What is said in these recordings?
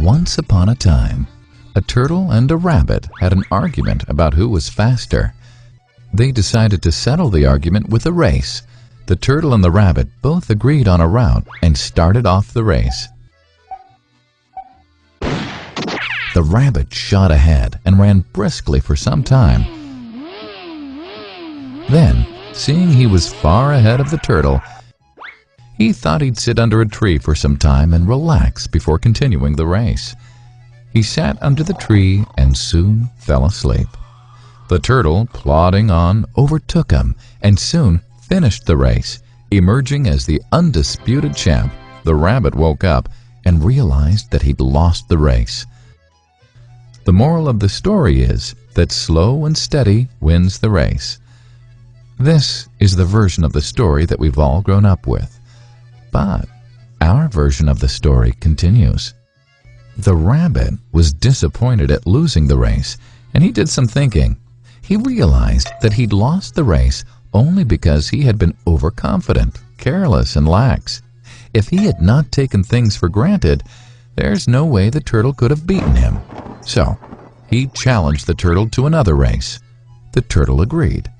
Once upon a time, a turtle and a rabbit had an argument about who was faster. They decided to settle the argument with a race. The turtle and the rabbit both agreed on a route and started off the race. The rabbit shot ahead and ran briskly for some time. Then, seeing he was far ahead of the turtle, he thought he'd sit under a tree for some time and relax before continuing the race. He sat under the tree and soon fell asleep. The turtle, plodding on, overtook him and soon finished the race. Emerging as the undisputed champ, the rabbit woke up and realized that he'd lost the race. The moral of the story is that slow and steady wins the race. This is the version of the story that we've all grown up with. But our version of the story continues. The rabbit was disappointed at losing the race, and he did some thinking. He realized that he'd lost the race only because he had been overconfident, careless, and lax. If he had not taken things for granted, there's no way the turtle could have beaten him. So, he challenged the turtle to another race. The turtle agreed.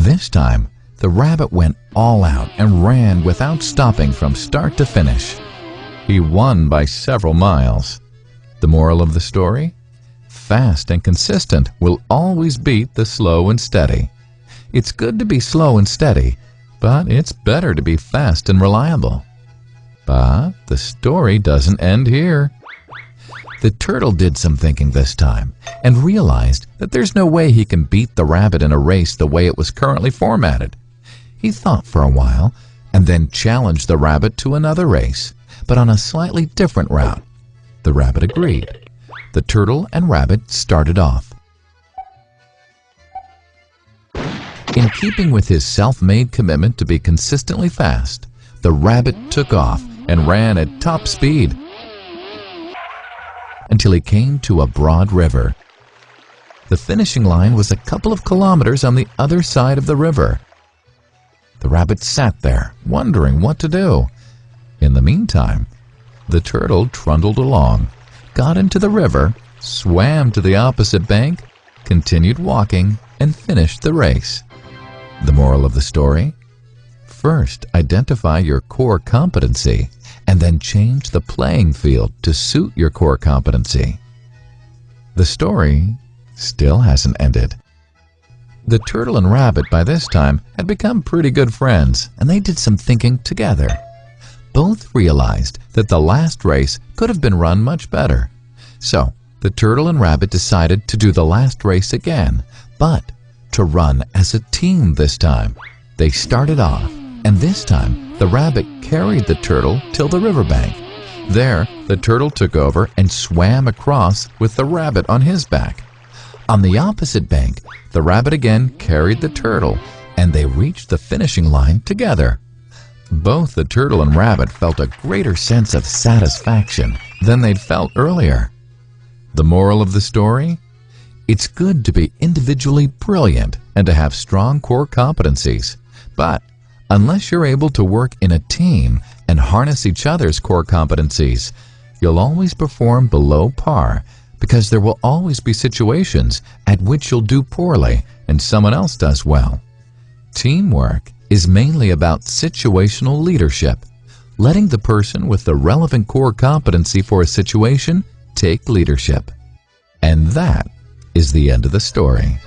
This time, the rabbit went all out and ran without stopping from start to finish. He won by several miles. The moral of the story? Fast and consistent will always beat the slow and steady. It's good to be slow and steady, but it's better to be fast and reliable. But the story doesn't end here. The turtle did some thinking this time and realized that there's no way he can beat the rabbit in a race the way it was currently formatted. He thought for a while and then challenged the rabbit to another race, but on a slightly different route. The rabbit agreed. The turtle and rabbit started off. In keeping with his self-made commitment to be consistently fast, the rabbit took off and ran at top speed until he came to a broad river. The finishing line was a couple of kilometers on the other side of the river. The rabbit sat there, wondering what to do. In the meantime, the turtle trundled along, got into the river, swam to the opposite bank, continued walking, and finished the race. The moral of the story? First, identify your core competency, and then change the playing field to suit your core competency. The story still hasn't ended. The turtle and rabbit by this time had become pretty good friends, and they did some thinking together. Both realized that the last race could have been run much better. So, the turtle and rabbit decided to do the last race again, but to run as a team this time. They started off, and this time the rabbit carried the turtle till the riverbank. There, the turtle took over and swam across with the rabbit on his back. On the opposite bank, the rabbit again carried the turtle, and they reached the finishing line together. Both the turtle and rabbit felt a greater sense of satisfaction than they'd felt earlier. The moral of the story? It's good to be individually brilliant and to have strong core competencies, but unless you're able to work in a team and harness each other's core competencies, you'll always perform below par because there will always be situations at which you'll do poorly and someone else does well. Teamwork is mainly about situational leadership, letting the person with the relevant core competency for a situation take leadership. And that is the end of the story.